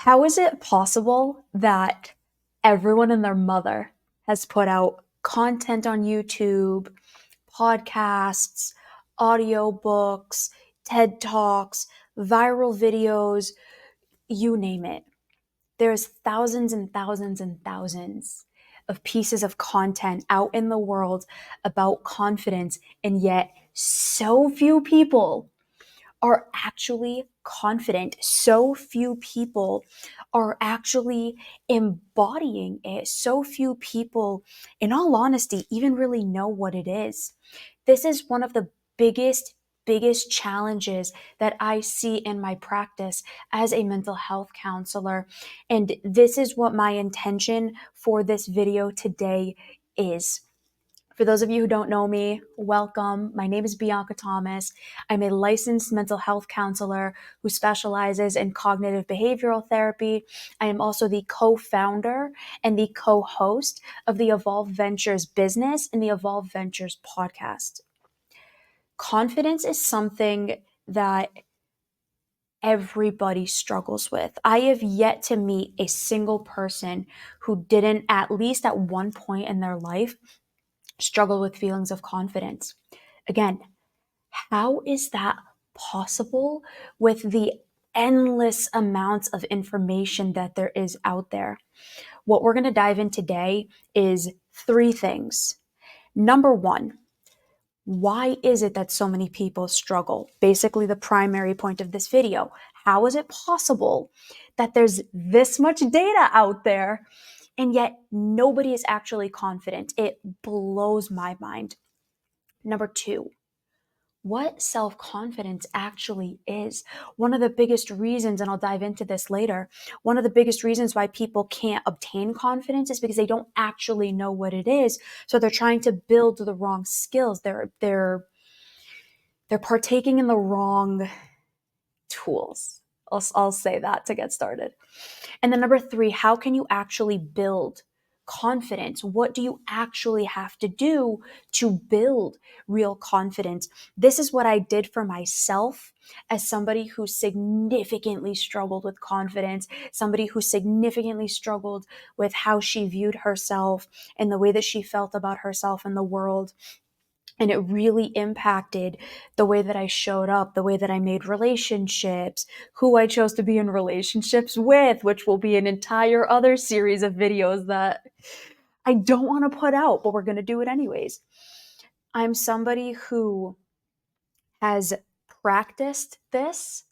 How is it possible that everyone and their mother has put out content on YouTube, podcasts, audiobooks, TED Talks, viral videos, you name it? There's thousands and thousands and thousands of pieces of content out in the world about confidence, and yet so few people are actually confident. So few people are actually embodying it. So few people, in all honesty, even really know what it is. This is one of the biggest challenges that I see in my practice as a mental health counselor. And this is what my intention for this video today is. For those of you who don't know me, welcome. My name is Bianca Thomas. I'm a licensed mental health counselor who specializes in cognitive behavioral therapy. I am also the co-founder and the co-host of the Evolve Ventures business and the Evolve Ventures podcast. Confidence is something that everybody struggles with. I have yet to meet a single person who didn't, at least at one point in their life, struggle with feelings of confidence. Again, how is that possible with the endless amounts of information that there is out there? What we're going to dive in today is three things. Number one, why is it that so many people struggle? Basically, the primary point of this video. How is it possible that there's this much data out there and yet nobody is actually confident? It blows my mind. Number two, what self-confidence actually is. One of the biggest reasons, and I'll dive into this later, one of the biggest reasons why people can't obtain confidence is because they don't actually know what it is. So they're trying to build the wrong skills. They're partaking in the wrong tools. I'll say that to get started. And then number three, how can you actually build confidence? What do you actually have to do to build real confidence? This is what I did for myself as somebody who significantly struggled with confidence, somebody who significantly struggled with how she viewed herself and the way that she felt about herself in the world. And it really impacted the way that I showed up, the way that I made relationships, who I chose to be in relationships with, which will be an entire other series of videos that I don't want to put out, but we're going to do it anyways. I'm somebody who has practiced this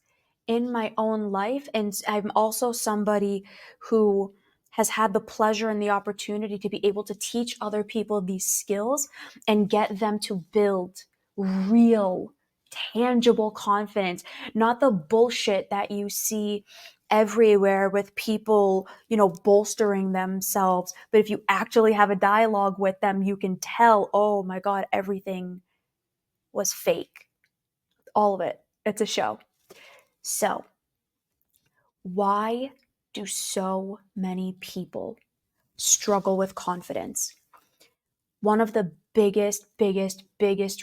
in my own life. And I'm also somebody who has had the pleasure and the opportunity to be able to teach other people these skills and get them to build real, tangible confidence, not the bullshit that you see everywhere with people, bolstering themselves. But if you actually have a dialogue with them, you can tell, oh my God, everything was fake. All of it. It's a show. So, why do so many people struggle with confidence? One of the biggest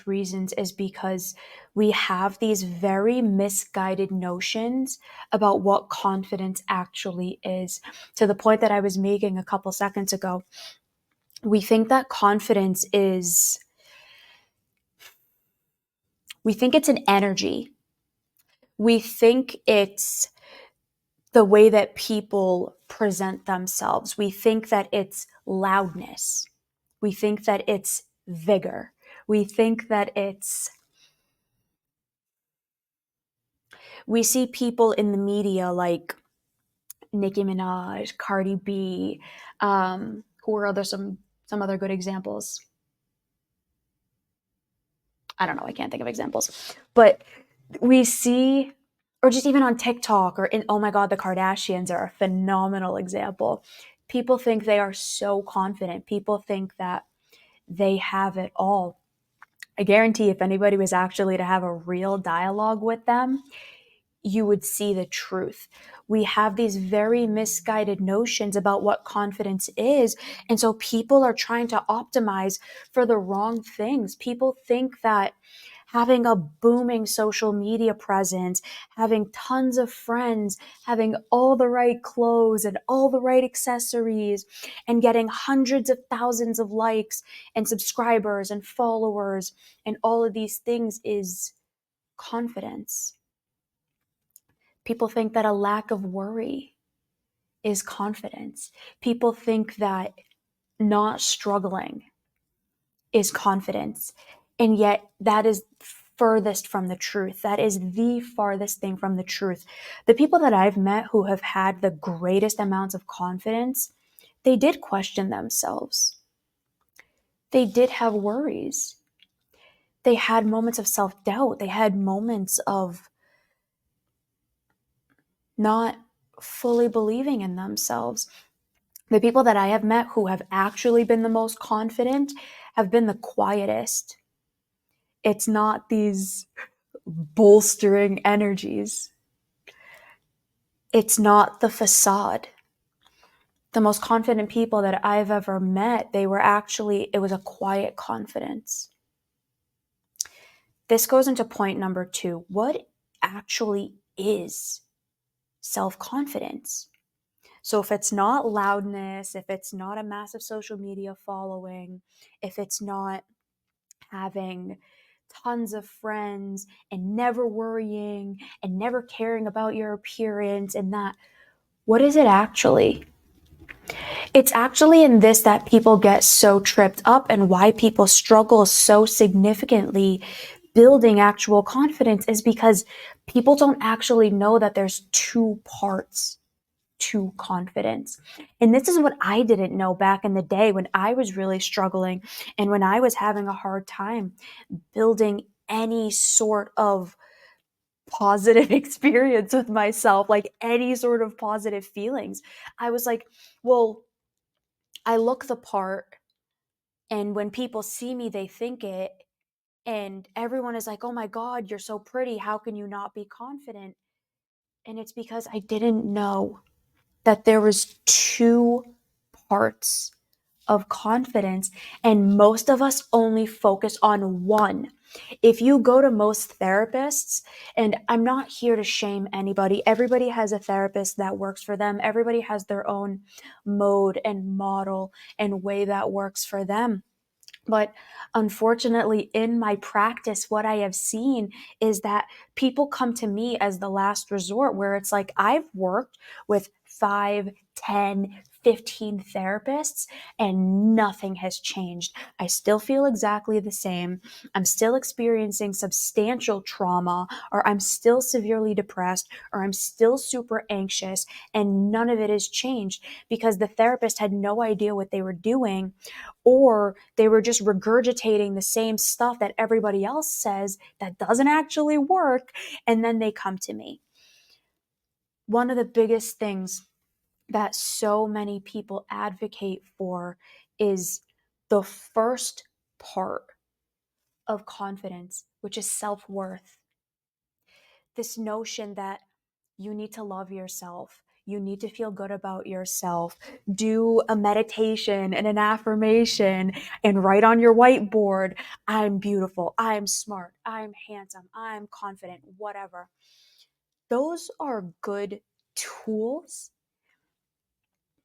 reasons is because we have these very misguided notions about what confidence actually is. To the point that I was making a couple seconds ago, we think that confidence is, we think it's an energy. We think it's the way that people present themselves. We think that it's loudness. We think that it's vigor. We think that we see people in the media like Nicki Minaj, Cardi B, who are other some other good examples. I don't know, I can't think of examples. But we see, or just even on TikTok or oh my God, the Kardashians are a phenomenal example. People think they are so confident. People think that they have it all. I guarantee if anybody was actually to have a real dialogue with them, you would see the truth. We have these very misguided notions about what confidence is. And so people are trying to optimize for the wrong things. People think that having a booming social media presence, having tons of friends, having all the right clothes and all the right accessories, and getting hundreds of thousands of likes and subscribers and followers and all of these things is confidence. People think that a lack of worry is confidence. People think that not struggling is confidence. And yet, that is furthest from the truth. That is the farthest thing from the truth. The people that I've met who have had the greatest amounts of confidence, they did question themselves. They did have worries. They had moments of self doubt. They had moments of not fully believing in themselves. The people that I have met who have actually been the most confident have been the quietest. It's not these bolstering energies. It's not the facade. The most confident people that I've ever met, it was a quiet confidence. This goes into point number 2. What actually is self-confidence? So if it's not loudness, if it's not a massive social media following, if it's not having tons of friends and never worrying and never caring about your appearance and that, what is it actually? It's actually in this that people get so tripped up and why people struggle so significantly building actual confidence is because people don't actually know that there's 2 parts to confidence. And this is what I didn't know back in the day when I was really struggling and when I was having a hard time building any sort of positive experience with myself, like any sort of positive feelings. I was like, well, I look the part, and when people see me, they think it. And everyone is like, oh my God, you're so pretty. How can you not be confident? And it's because I didn't know that there was 2 parts of confidence, and most of us only focus on one. If you go to most therapists, and I'm not here to shame anybody, everybody has a therapist that works for them, everybody has their own mode and model and way that works for them. But unfortunately, in my practice, what I have seen is that people come to me as the last resort, where it's like, I've worked with 5, 10, 15 therapists and nothing has changed. I still feel exactly the same. I'm still experiencing substantial trauma, or I'm still severely depressed, or I'm still super anxious, and none of it has changed because the therapist had no idea what they were doing, or they were just regurgitating the same stuff that everybody else says that doesn't actually work, and then they come to me. One of the biggest things that so many people advocate for is the first part of confidence, which is self-worth. This notion that you need to love yourself. You need to feel good about yourself. Do a meditation and an affirmation and write on your whiteboard, I'm beautiful, I'm smart, I'm handsome, I'm confident, whatever. Those are good tools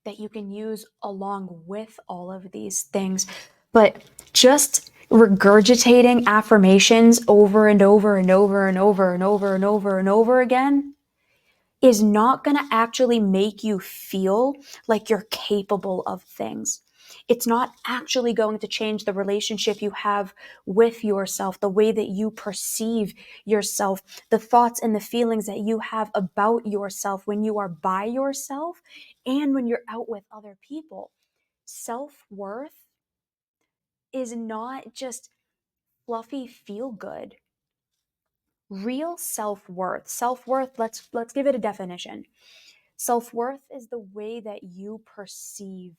that you can use along with all of these things. But just regurgitating affirmations over and over and over and over and over and over and over again is not going to actually make you feel like you're capable of things. It's not actually going to change the relationship you have with yourself, the way that you perceive yourself, the thoughts and the feelings that you have about yourself when you are by yourself and when you're out with other people. Self-worth is not just fluffy feel good. Real self-worth, let's give it a definition. Self-worth is the way that you perceive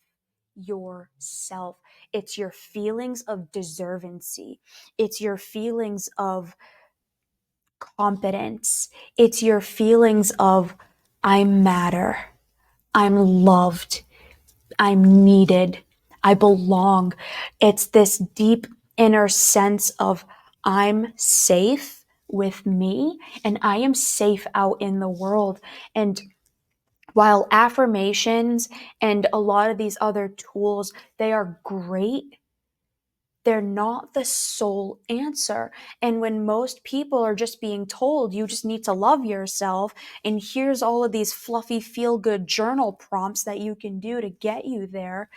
yourself. It's your feelings of deservency. It's your feelings of competence. It's your feelings of I matter. I'm loved. I'm needed. I belong. It's this deep inner sense of I'm safe with me and I am safe out in the world. And while affirmations and a lot of these other tools, they are great, they're not the sole answer. And when most people are just being told you just need to love yourself, and here's all of these fluffy feel good journal prompts that you can do to get you there,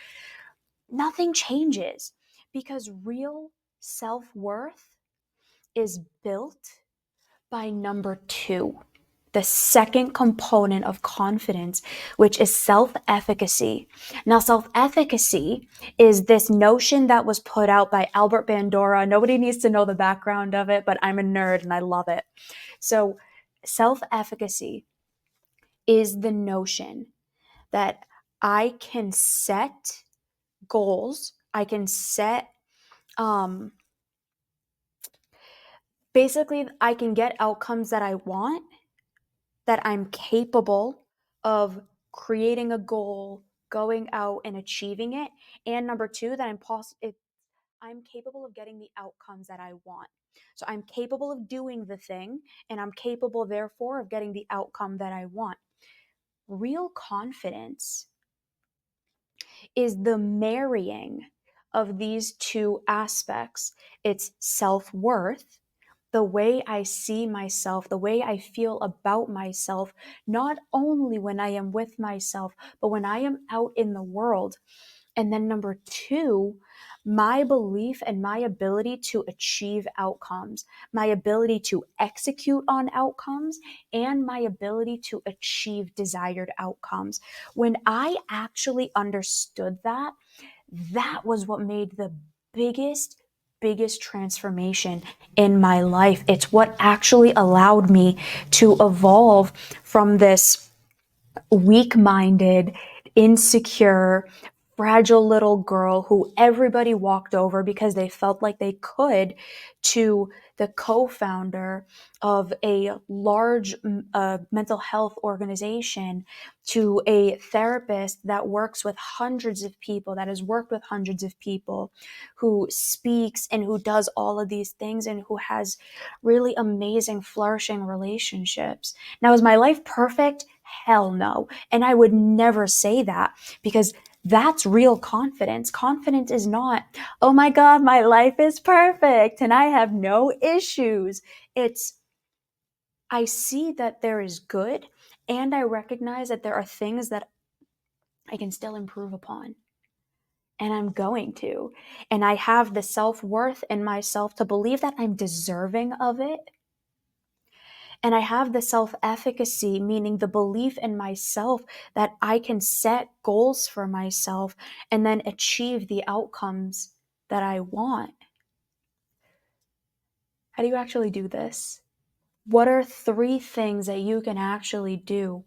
nothing changes, because real self worth is built by number two, the second component of confidence, which is self efficacy. Now, self efficacy is this notion that was put out by Albert Bandura. Nobody needs to know the background of it, but I'm a nerd and I love it. So, self efficacy is the notion that I can set goals, I can set, um, basically, I can get outcomes that I want, that I'm capable of creating a goal, going out and achieving it, and number two, that I'm capable of getting the outcomes that I want. So I'm capable of doing the thing, and I'm capable, therefore, of getting the outcome that I want. Real confidence is the marrying of these two aspects. It's self worth, the way I see myself, the way I feel about myself, not only when I am with myself, but when I am out in the world. And then number two, my belief and my ability to achieve outcomes, my ability to execute on outcomes, and my ability to achieve desired outcomes. When I actually understood that, that was what made the biggest transformation in my life. It's what actually allowed me to evolve from this weak-minded, insecure, fragile little girl who everybody walked over because they felt like they could, to the co-founder of a large mental health organization, to a therapist that works with hundreds of people, that has worked with hundreds of people, who speaks and who does all of these things and who has really amazing, flourishing relationships. Now, is my life perfect? Hell no. And I would never say that, because that's real confidence. Confidence is not, oh my God, my life is perfect and I have no issues. It's, I see that there is good, and I recognize that there are things that I can still improve upon. And I'm going to. And I have the self worth in myself to believe that I'm deserving of it. And I have the self efficacy, meaning the belief in myself that I can set goals for myself and then achieve the outcomes that I want. How do you actually do this? What are 3 things that you can actually do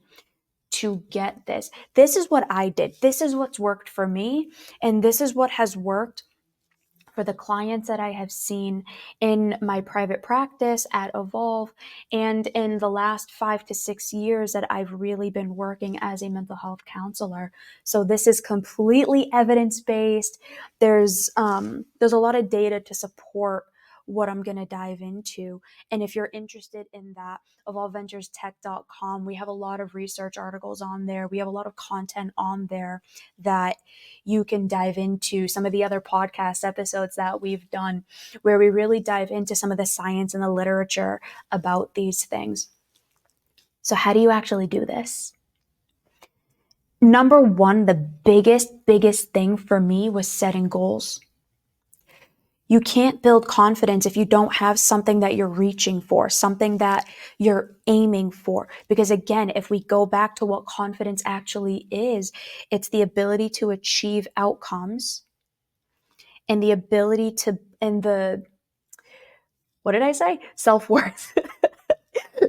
to get this? This is what I did. This is what's worked for me. And this is what has worked for the clients that I have seen in my private practice at Evolve, and in the last 5 to 6 years that I've really been working as a mental health counselor. So this is completely evidence-based. There's a lot of data to support what I'm going to dive into. And if you're interested in that, evolveventurestech.com, we have a lot of research articles on there. We have a lot of content on there that you can dive into. Some of the other podcast episodes that we've done, where we really dive into some of the science and the literature about these things. So how do you actually do this? Number one, the biggest thing for me was setting goals. You can't build confidence if you don't have something that you're reaching for, something that you're aiming for. Because again, if we go back to what confidence actually is, it's the ability to achieve outcomes and the ability to, and the, what did I say? Self-worth.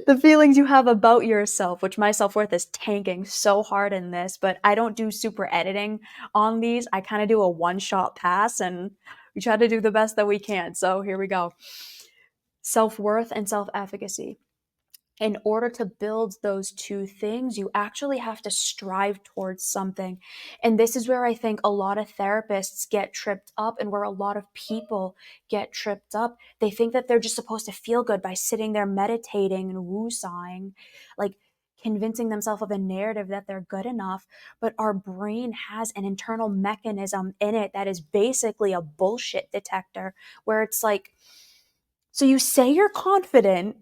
The feelings you have about yourself, which my self-worth is tanking so hard in this, but I don't do super editing on these. I kind of do a one-shot pass and we try to do the best that we can. So here we go. Self-worth and self-efficacy. In order to build those two things, you actually have to strive towards something. And this is where I think a lot of therapists get tripped up, and where a lot of people get tripped up. They think that they're just supposed to feel good by sitting there meditating and woo-sawing, like convincing themselves of a narrative that they're good enough. But our brain has an internal mechanism in it that is basically a bullshit detector, where it's like, so you say you're confident,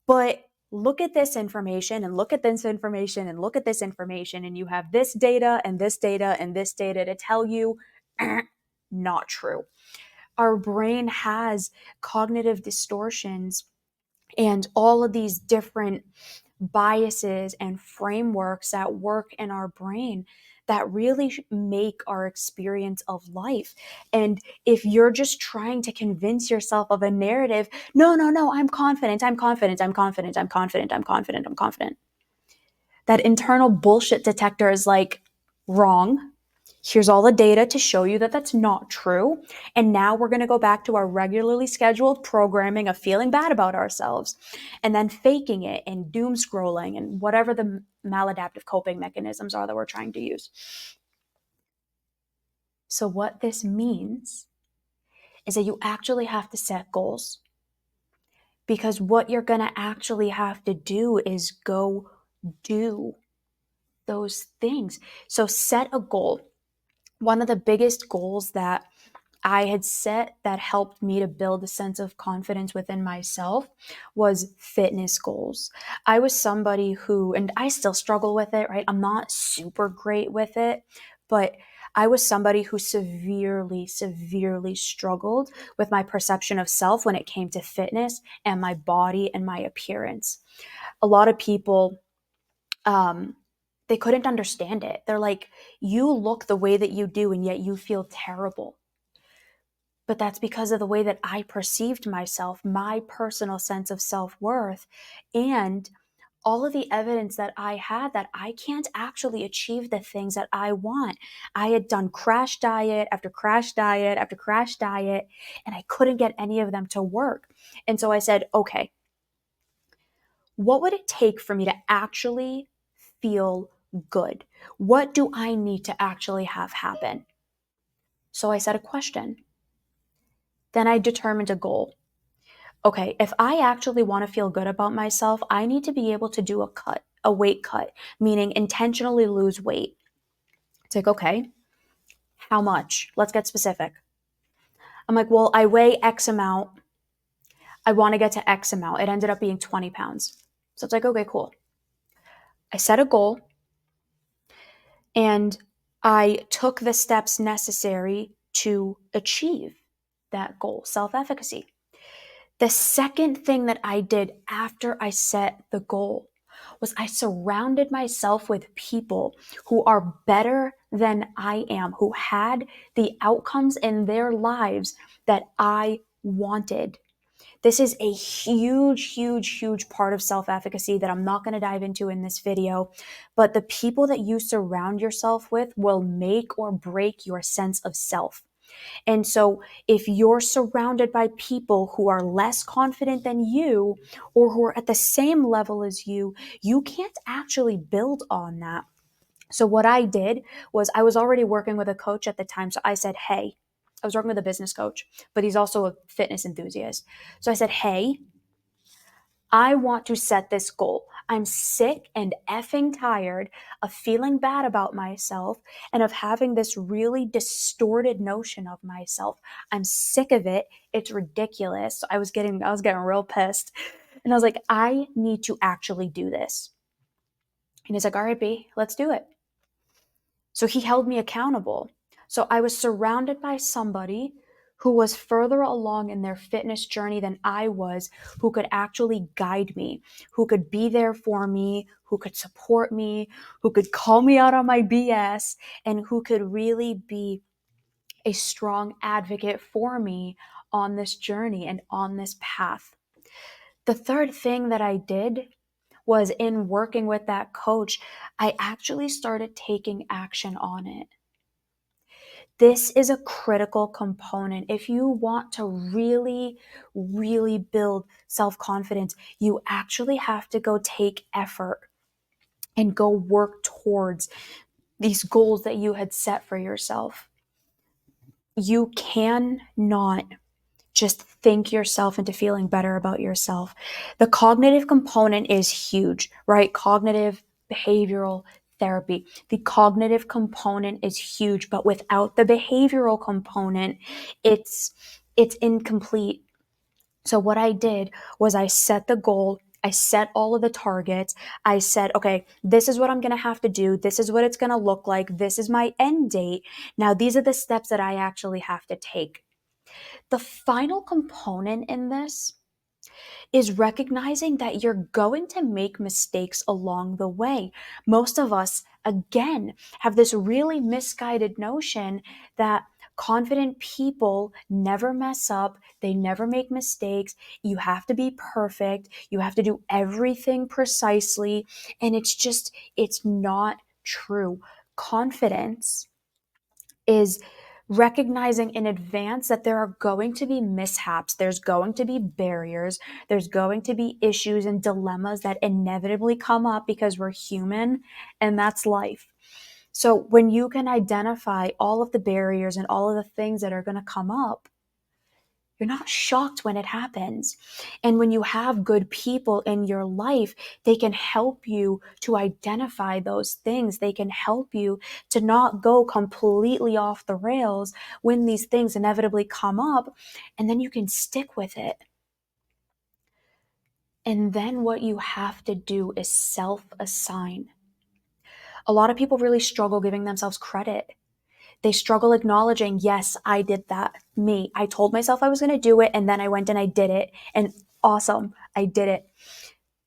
but look at this information and look at this information and look at this information, and you have this data and this data and this data to tell you not true. Our brain has cognitive distortions and all of these different biases and frameworks that work in our brain that really make our experience of life. And if you're just trying to convince yourself of a narrative, no, no, no, I'm confident, I'm confident, I'm confident, I'm confident, I'm confident, I'm confident. That internal bullshit detector is like, wrong. Here's all the data to show you that that's not true. And now we're going to go back to our regularly scheduled programming of feeling bad about ourselves and then faking it and doom scrolling and whatever the maladaptive coping mechanisms are that we're trying to use. So, what this means is that you actually have to set goals, because what you're going to actually have to do is go do those things. So, set a goal. One of the biggest goals that I had set that helped me to build a sense of confidence within myself was fitness goals. I was somebody who, and I still struggle with it, right? I'm not super great with it, but I was somebody who severely, severely struggled with my perception of self when it came to fitness and my body and my appearance. A lot of people, they couldn't understand it. They're like, you look the way that you do, and yet you feel terrible. But that's because of the way that I perceived myself, my personal sense of self-worth, and all of the evidence that I had that I can't actually achieve the things that I want. I had done crash diet after crash diet after crash diet, and I couldn't get any of them to work. And so I said, okay, what would it take for me to actually feel good? What do I need to actually have happen? So I set a question. Then I determined a goal. Okay, if I actually want to feel good about myself, I need to be able to do a weight cut, meaning intentionally lose weight. It's like, okay, how much? Let's get specific. I'm like, well, I weigh X amount. I want to get to X amount. It ended up being 20 pounds. So it's like, okay, cool. I set a goal and I took the steps necessary to achieve that goal, self-efficacy. The second thing that I did after I set the goal was I surrounded myself with people who are better than I am, who had the outcomes in their lives that I wanted. This is a huge, huge, huge part of self-efficacy that I'm not going to dive into in this video, but the people that you surround yourself with will make or break your sense of self. And so if you're surrounded by people who are less confident than you or who are at the same level as you can't actually build on that. So what I did was I was already working with a coach at the time. So I said, hey, I was working with a business coach, but he's also a fitness enthusiast. So I said, hey, I want to set this goal. I'm sick and effing tired of feeling bad about myself and of having this really distorted notion of myself. I'm sick of it. It's ridiculous. So I was getting real pissed. And I was like, I need to actually do this. And he's like, all right, B, let's do it. So he held me accountable. So I was surrounded by somebody who was further along in their fitness journey than I was, who could actually guide me, who could be there for me, who could support me, who could call me out on my BS, and who could really be a strong advocate for me on this journey and on this path. The third thing that I did was, in working with that coach, I actually started taking action on it. This is a critical component. If you want to really, really build self-confidence, you actually have to go take effort and go work towards these goals that you had set for yourself. You cannot just think yourself into feeling better about yourself. The cognitive component is huge, right? Cognitive behavioral therapy. The cognitive component is huge, but without the behavioral component, it's incomplete. So what I did was I set the goal, I set all of the targets. I said, okay, this is what I'm going to have to do. This is what it's going to look like. This is my end date. Now, these are the steps that I actually have to take. The final component in this is recognizing that you're going to make mistakes along the way. Most of us, again, have this really misguided notion that confident people never mess up, they never make mistakes, you have to be perfect, you have to do everything precisely, and it's not true. Confidence is recognizing in advance that there are going to be mishaps, there's going to be barriers, there's going to be issues and dilemmas that inevitably come up because we're human, and that's life. So when you can identify all of the barriers and all of the things that are going to come up, you're not shocked when it happens. And when you have good people in your life, they can help you to identify those things. They can help you to not go completely off the rails when these things inevitably come up, and then you can stick with it. And then what you have to do is self-assign. A lot of people really struggle giving themselves credit. They struggle acknowledging, yes, I did that. Me. I told myself I was going to do it, and then I went and I did it. And awesome, I did it.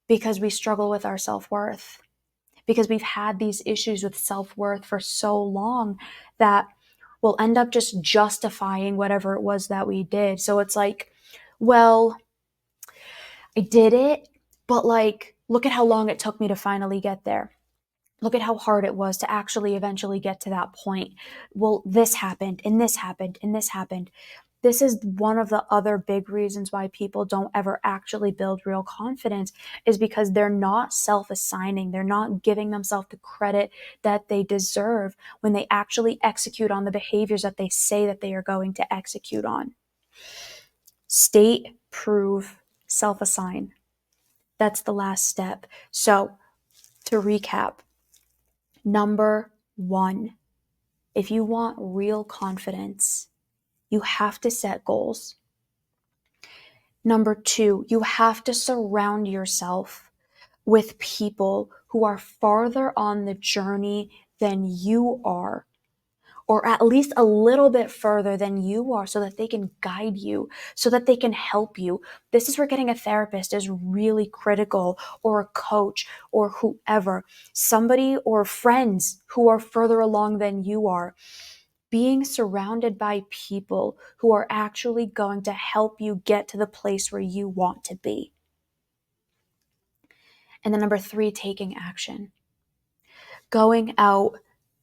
Because we struggle with our self-worth. Because we've had these issues with self-worth for so long that we'll end up just justifying whatever it was that we did. So it's like, well, I did it, but like, look at how long it took me to finally get there. Look at how hard it was to actually eventually get to that point. Well, this happened, and this happened, and this happened. This is one of the other big reasons why people don't ever actually build real confidence, is because they're not self-assigning. They're not giving themselves the credit that they deserve when they actually execute on the behaviors that they say that they are going to execute on. State, prove, self-assign. That's the last step. So to recap, number one, if you want real confidence, you have to set goals. Number two, you have to surround yourself with people who are farther on the journey than you are, or at least a little bit further than you are, so that they can guide you, so that they can help you. This is where getting a therapist is really critical, or a coach, or whoever, somebody or friends who are further along than you are. Being surrounded by people who are actually going to help you get to the place where you want to be. And then number three, taking action. Going out,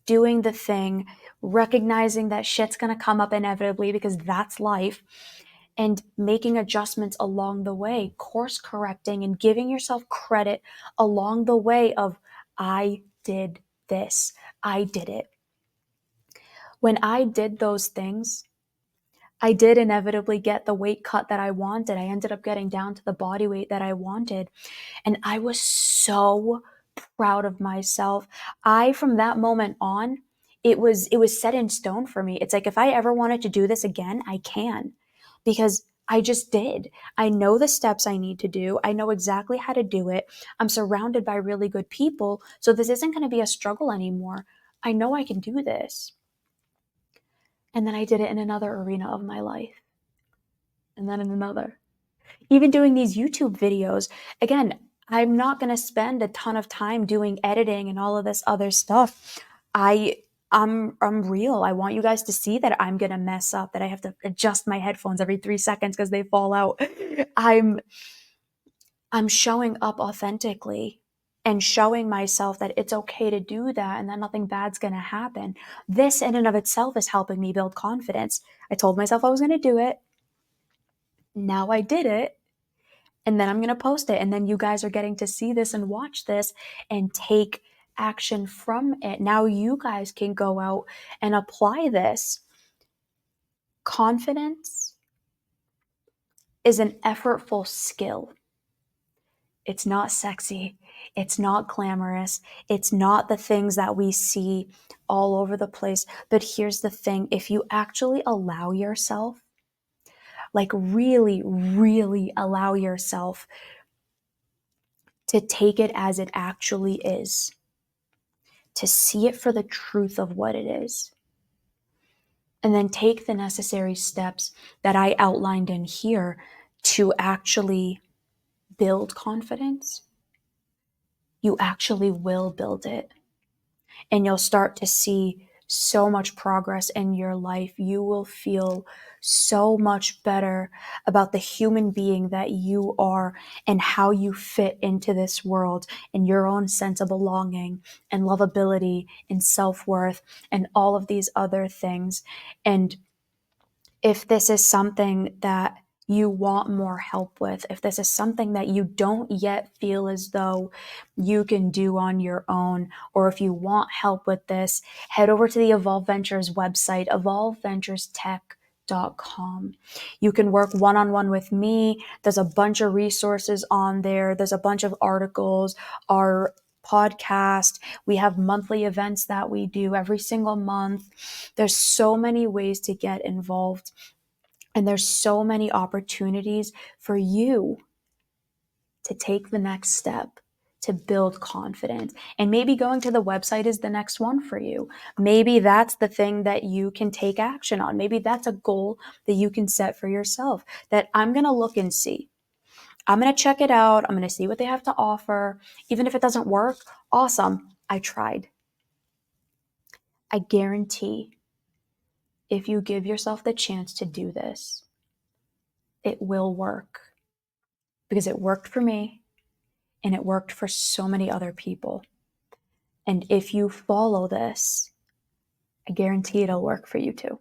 doing the thing, recognizing that shit's gonna come up inevitably because that's life, and making adjustments along the way, course correcting and giving yourself credit along the way of, I did this, I did it. When I did those things, I did inevitably get the weight cut that I wanted. I ended up getting down to the body weight that I wanted. And I was so proud of myself. From that moment on, it was set in stone for me. It's like, if I ever wanted to do this again, I can, because I just did. I know the steps I need to do. I know exactly how to do it. I'm surrounded by really good people. So this isn't going to be a struggle anymore. I know I can do this. And then I did it in another arena of my life. And then in another. Even doing these YouTube videos, again, I'm not going to spend a ton of time doing editing and all of this other stuff. I'm real. I want you guys to see that I'm going to mess up, that I have to adjust my headphones every 3 seconds because they fall out. I'm showing up authentically. and showing myself that it's okay to do that and that nothing bad's going to happen. This in and of itself is helping me build confidence. I told myself I was going to do it. Now I did it. And then I'm going to post it. And then you guys are getting to see this and watch this and take action from it. Now you guys can go out and apply this. Confidence is an effortful skill. It's not sexy. It's not glamorous. It's not the things that we see all over the place. But here's the thing, if you actually allow yourself, like really, really allow yourself to take it as it actually is, to see it for the truth of what it is, and then take the necessary steps that I outlined in here to actually build confidence, you actually will build it. And you'll start to see so much progress in your life. You will feel so much better about the human being that you are and how you fit into this world and your own sense of belonging and lovability and self-worth and all of these other things. And if this is something that you want more help with, if this is something that you don't yet feel as though you can do on your own, or if you want help with this, head over to the Evolve Ventures website, evolveventurestech.com. You can work one-on-one with me. There's a bunch of resources on there. There's a bunch of articles, our podcast. We have monthly events that we do every single month. There's so many ways to get involved. And there's so many opportunities for you to take the next step to build confidence. And maybe going to the website is the next one for you. Maybe that's the thing that you can take action on. Maybe that's a goal that you can set for yourself, that I'm going to look and see. I'm going to check it out. I'm going to see what they have to offer. Even if it doesn't work, awesome. I tried. I guarantee if you give yourself the chance to do this, it will work, because it worked for me and it worked for so many other people. And if you follow this, I guarantee it'll work for you too.